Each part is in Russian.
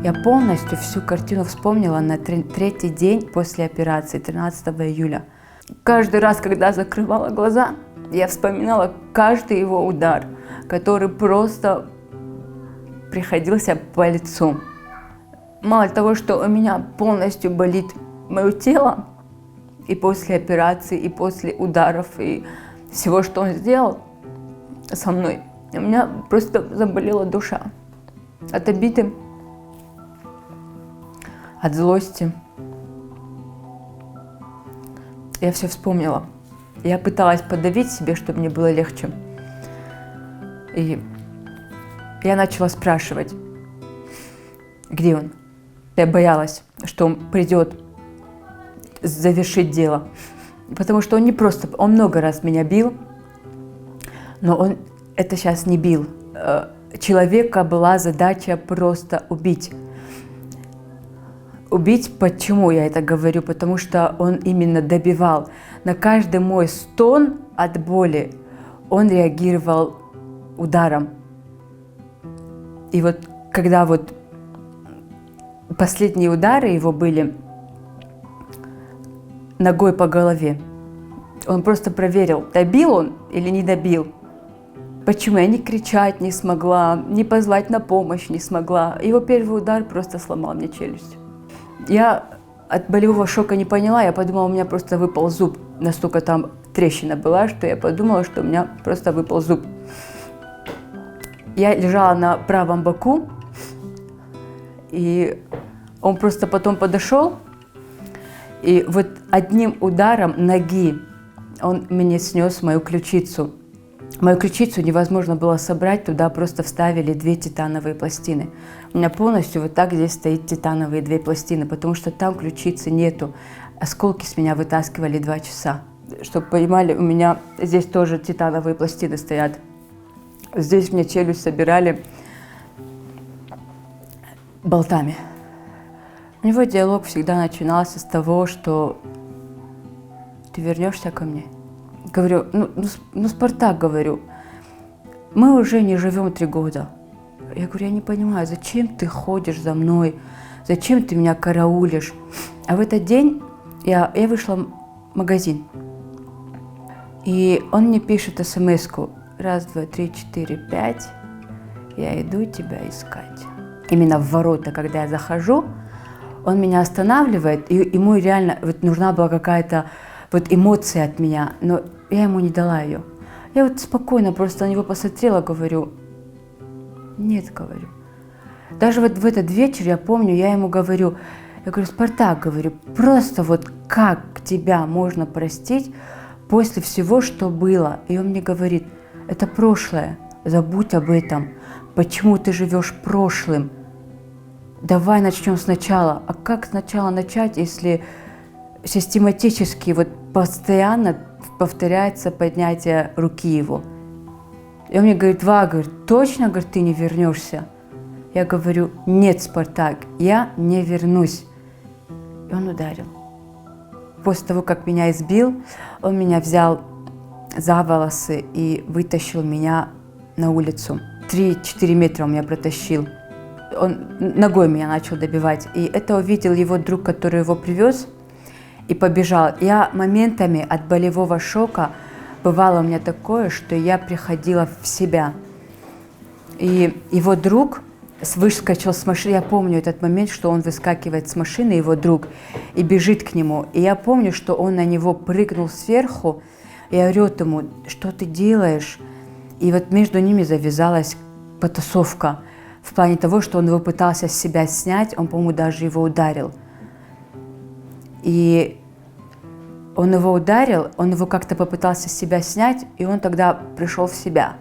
Я полностью всю картину вспомнила на третий день после операции, 13 июля. Каждый раз, когда закрывала глаза, я вспоминала каждый его удар, который просто приходился по лицу. Мало того, что у меня полностью болит мое тело, и после операции, и после ударов, и всего, что он сделал со мной, у меня просто заболела душа от обиды, от злости. Я все вспомнила. Я пыталась подавить себе, чтобы мне было легче. И я начала спрашивать, где он. Я боялась, что он придет завершить дело. Потому что он не просто, он много раз меня бил, но он это сейчас не бил. Человека была задача просто убить. Убить, почему я это говорю? Потому что он именно добивал. На каждый мой стон от боли он реагировал ударом. И вот когда вот последние удары его были ногой по голове, он просто проверил, добил он или не добил. Почему я ни кричать не смогла, ни позвать на помощь не смогла. Его первый удар просто сломал мне челюсть. Я от болевого шока не поняла, я подумала, у меня просто выпал зуб. Настолько там трещина была, что я подумала, что у меня просто выпал зуб. Я лежала на правом боку, и он просто потом подошел, и вот одним ударом ноги он мне снес мою ключицу. Мою ключицу невозможно было собрать, туда просто вставили 2 титановые пластины. У меня полностью вот так здесь стоит титановые 2 пластины, потому что там ключицы нету. Осколки с меня вытаскивали 2 часа. Чтобы понимали, у меня здесь тоже титановые пластины стоят. Здесь мне челюсть собирали болтами. У него диалог всегда начинался с того, что ты вернешься ко мне. Говорю, ну, Спартак, говорю, мы уже не живем 3 года. Я говорю, я не понимаю, зачем ты ходишь за мной, зачем ты меня караулишь. А в этот день я вышла в магазин, и он мне пишет смс-ку: 1, 2, 3, 4, 5, я иду тебя искать. Именно в ворота, когда я захожу, он меня останавливает, и ему реально вот нужна была какая-то вот эмоция от меня, но я ему не дала ее. Я вот спокойно просто на него посмотрела, говорю, нет, говорю. Даже вот в этот вечер, я помню, я ему говорю, Спартак, говорю, просто вот как тебя можно простить после всего, что было? И он мне говорит, это прошлое, забудь об этом. Почему ты живешь прошлым? Давай начнем сначала. А как сначала начать, если систематически, вот постоянно повторяется поднятие руки его? И он мне говорит, говорит, точно, говорит, ты не вернешься? Я говорю, нет, Спартак, я не вернусь. И он ударил. После того, как меня избил, он меня взял за волосы и вытащил меня на улицу. 3-4 метра он меня протащил. Он ногой меня начал добивать. И это увидел его друг, который его привез, и побежал. Я моментами от болевого шока, бывало у меня такое, что я приходила в себя. И его друг выскочил с машины. Я помню этот момент, что он выскакивает с машины, его друг, и бежит к нему. И я помню, что он на него прыгнул сверху и орет ему, что ты делаешь? И вот между ними завязалась потасовка. В плане того, что он его пытался с себя снять, он, по-моему, даже его ударил. И он его ударил, он его как-то попытался с себя снять, и он тогда пришел в себя.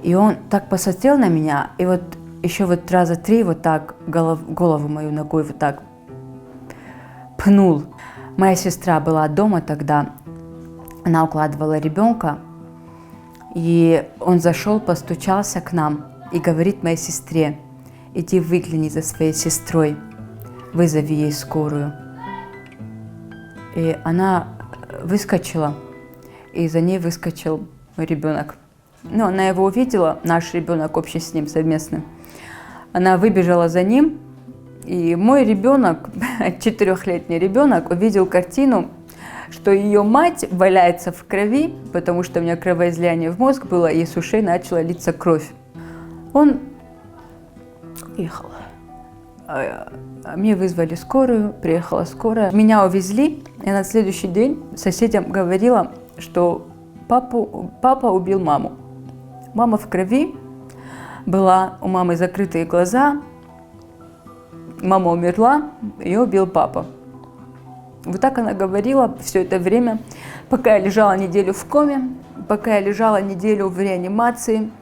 И он так посмотрел на меня, и вот еще вот раза 3 вот так голову мою ногой вот так пнул. Моя сестра была дома тогда, она укладывала ребенка, и он зашел, постучался к нам и говорит моей сестре, иди выгляни за своей сестрой, вызови ей скорую. И она выскочила, и за ней выскочил мой ребенок. Ну, она его увидела, наш ребенок общий с ним совместный. Она выбежала за ним, и мой ребенок, 4-летний ребенок, увидел картину, что ее мать валяется в крови, потому что у меня кровоизлияние в мозг было, и с ушей начала литься кровь. Он уехал. Мне вызвали скорую, приехала скорая. Меня увезли, и на следующий день соседям говорила, что папа убил маму. Мама в крови, была у мамы закрытые глаза, мама умерла, ее убил папа. Вот так она говорила все это время, пока я лежала неделю в коме, пока я лежала неделю в реанимации.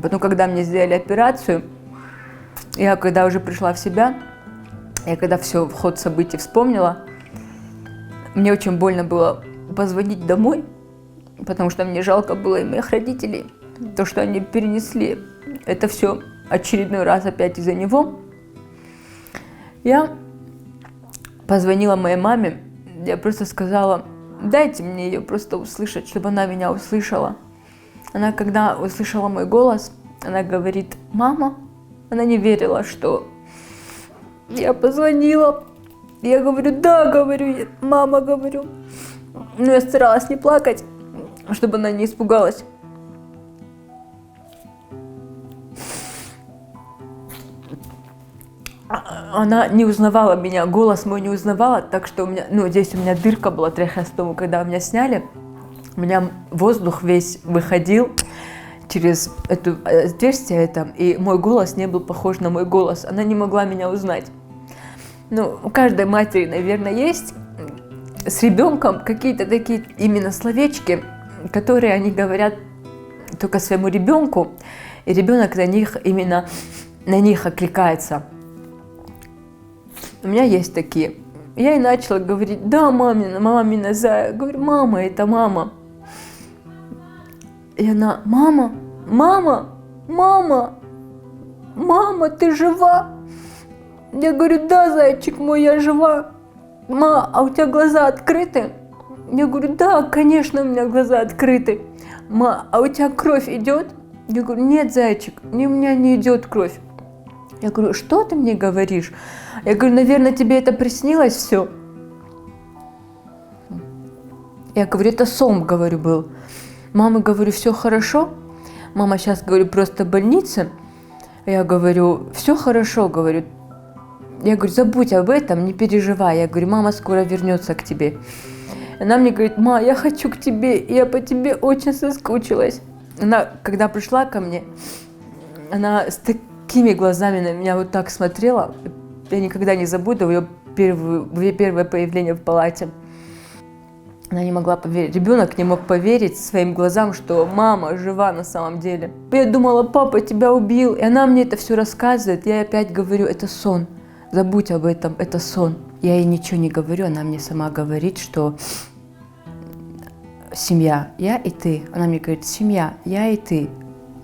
Потом, когда мне сделали операцию, я когда уже пришла в себя, я когда все, ход событий вспомнила, мне очень больно было позвонить домой, потому что мне жалко было и моих родителей, то, что они перенесли это все очередной раз опять из-за него. Я позвонила моей маме, я просто сказала, дайте мне ее просто услышать, чтобы она меня услышала. Она, когда услышала мой голос, она говорит, мама, она не верила, что я позвонила. Я говорю, да, говорю, мама, говорю. Но я старалась не плакать, чтобы она не испугалась. Она не узнавала меня, голос мой не узнавала, так что у меня, здесь у меня дырка была трахеостому, когда меня сняли, у меня воздух весь выходил через это отверстие, и мой голос не был похож на мой голос, она не могла меня узнать. У каждой матери, наверное, есть с ребенком какие-то такие именно словечки, которые они говорят только своему ребенку, и ребенок именно на них откликается. У меня есть такие. Я и начала говорить, да, мамина зая. Говорю, мама, это мама. И она, мама, ты жива? Я говорю, да, зайчик мой, я жива. Ма, а у тебя глаза открыты? Я говорю, да, конечно, у меня глаза открыты. Ма, а у тебя кровь идет? Я говорю, нет, зайчик, у меня не идет кровь. Я говорю, что ты мне говоришь? Я говорю, наверное, тебе это приснилось все. Я говорю, это сон, говорю, был. Мама, говорю, все хорошо? Мама сейчас, говорю, просто в больнице. Я говорю, все хорошо, говорю. Я говорю, забудь об этом, не переживай. Я говорю, мама скоро вернется к тебе. Она мне говорит, ма, я хочу к тебе, я по тебе очень соскучилась. Она, когда пришла ко мне, она с такими глазами на меня вот так смотрела. Я никогда не забуду ее первое появление в палате. Она не могла поверить. Ребенок не мог поверить своим глазам, что мама жива на самом деле. Я думала, папа тебя убил. И она мне это все рассказывает. Я опять говорю, это сон. Забудь об этом, это сон. Я ей ничего не говорю. Она мне сама говорит, что семья, я и ты. Она мне говорит, семья, я и ты.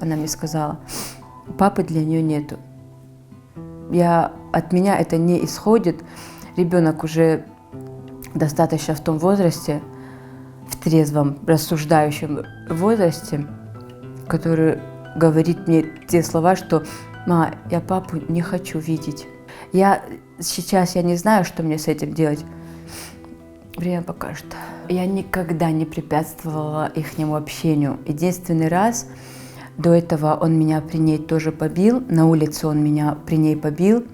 Она мне сказала, папы для нее нету. От меня это не исходит. Ребенок уже достаточно в том возрасте, в трезвом, рассуждающем возрасте, который говорит мне те слова, что «Ма, я папу не хочу видеть». Сейчас я не знаю, что мне с этим делать. Время покажет. Я никогда не препятствовала ихнему общению. Единственный раз до этого он меня при ней тоже побил. На улице он меня при ней побил.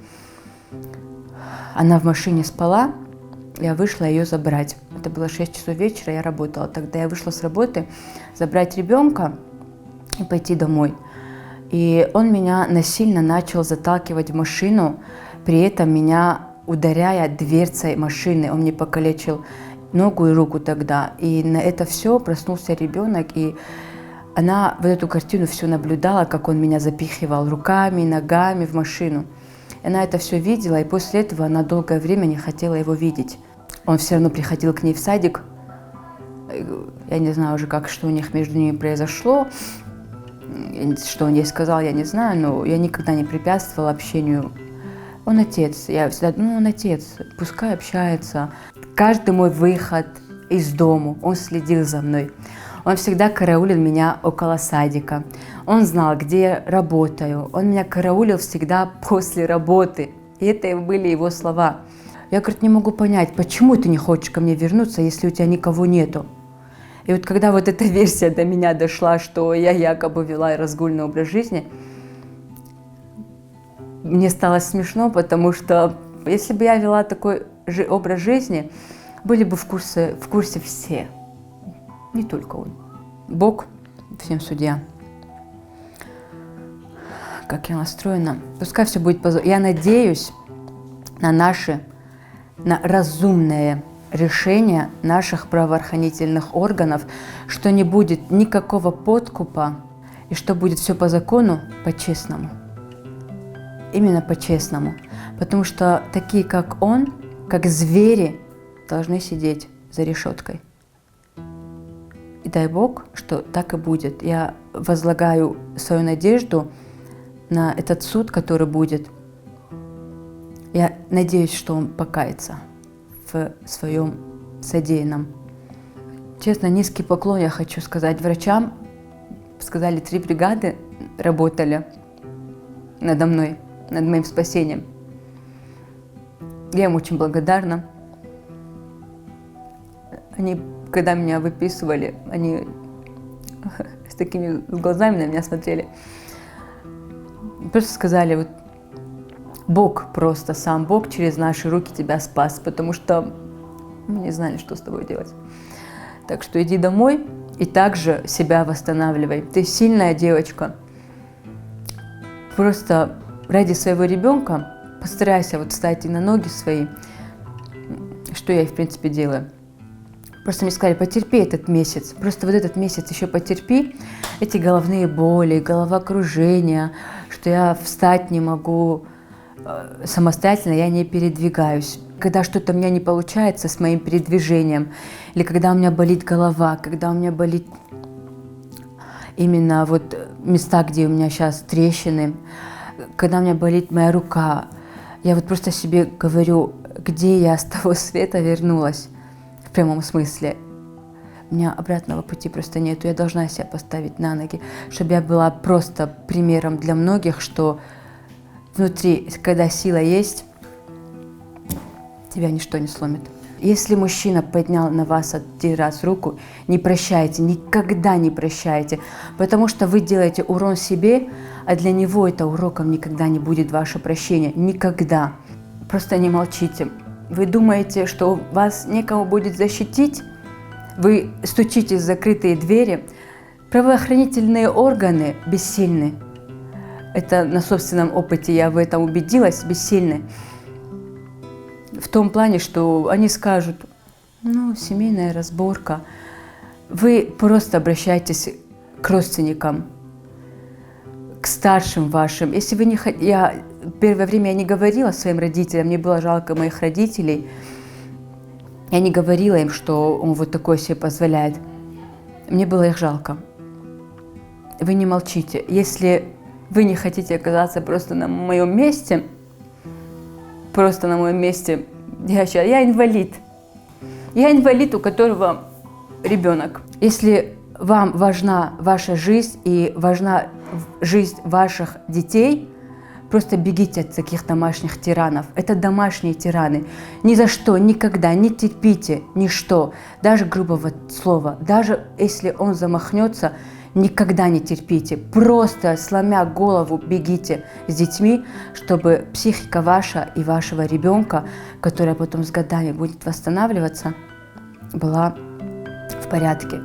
Она в машине спала. Я вышла ее забрать. Это было 6 часов вечера, я работала. Тогда я вышла с работы забрать ребенка и пойти домой. И он меня насильно начал заталкивать в машину, при этом меня ударяя дверцей машины. Он мне покалечил ногу и руку тогда. И на это все проснулся ребенок, и она вот эту картину все наблюдала, как он меня запихивал руками, ногами в машину. Она это все видела, и после этого она долгое время не хотела его видеть. Он все равно приходил к ней в садик. Я не знаю уже, что у них между ними произошло, что он ей сказал, я не знаю, но я никогда не препятствовала общению. Он отец, я всегда думала, он отец, пускай общается. Каждый мой выход из дома, он следил за мной. Он всегда караулил меня около садика. Он знал, где я работаю. Он меня караулил всегда после работы. И это были его слова. Я, говорит, не могу понять, почему ты не хочешь ко мне вернуться, если у тебя никого нету. И вот когда вот эта версия до меня дошла, что я якобы вела разгульный образ жизни, мне стало смешно, потому что если бы я вела такой образ жизни, были бы в курсе все, не только он. Бог всем судья. Как я настроена? Пускай все будет по-злому. Я надеюсь на разумное решение наших правоохранительных органов, что не будет никакого подкупа и что будет все по закону, по-честному. Именно по-честному. Потому что такие, как он, как звери, должны сидеть за решеткой. И дай Бог, что так и будет. Я возлагаю свою надежду на этот суд, который будет. Я надеюсь, что он покается в своем содеянном. Честно, низкий поклон я хочу сказать врачам. Сказали, 3 бригады работали надо мной, над моим спасением. Я им очень благодарна. Они, когда меня выписывали, они с такими глазами на меня смотрели. Просто сказали, вот Бог просто, сам Бог через наши руки тебя спас, потому что мы не знали, что с тобой делать. Так что иди домой и также себя восстанавливай. Ты сильная девочка. Просто ради своего ребенка постарайся вот встать на ноги свои, что я и в принципе делаю. Просто мне сказали, потерпи этот месяц, просто вот этот месяц еще потерпи, эти головные боли, головокружение, что я встать не могу самостоятельно, я не передвигаюсь. Когда что-то у меня не получается с моим передвижением, или когда у меня болит голова, когда у меня болит именно вот места, где у меня сейчас трещины, когда у меня болит моя рука, я вот просто себе говорю, где я с того света вернулась. В прямом смысле. У меня обратного пути просто нету. Я должна себя поставить на ноги, чтобы я была просто примером для многих, что внутри, когда сила есть, тебя ничто не сломит. Если мужчина поднял на вас 1 раз руку, не прощайте, никогда не прощайте, потому что вы делаете урон себе, а для него это уроком никогда не будет ваше прощение. Никогда. Просто не молчите. Вы думаете, что вас некому будет защитить? Вы стучитесь в закрытые двери. Правоохранительные органы бессильны. Это на собственном опыте я в этом убедилась, бессильны. В том плане, что они скажут, ну, семейная разборка. Вы просто обращайтесь к родственникам, к старшим вашим. Если вы не хотите... Первое время я не говорила своим родителям, мне было жалко моих родителей. Я не говорила им, что он вот такое себе позволяет. Мне было их жалко. Вы не молчите. Если вы не хотите оказаться просто на моем месте, я инвалид. Я инвалид, у которого ребенок. Если вам важна ваша жизнь и важна жизнь ваших детей, просто бегите от таких домашних тиранов. Это домашние тираны. Ни за что, никогда не терпите ничто, даже грубого слова. Даже если он замахнется, никогда не терпите. Просто сломя голову бегите с детьми, чтобы психика ваша и вашего ребенка, которая потом с годами будет восстанавливаться, была в порядке.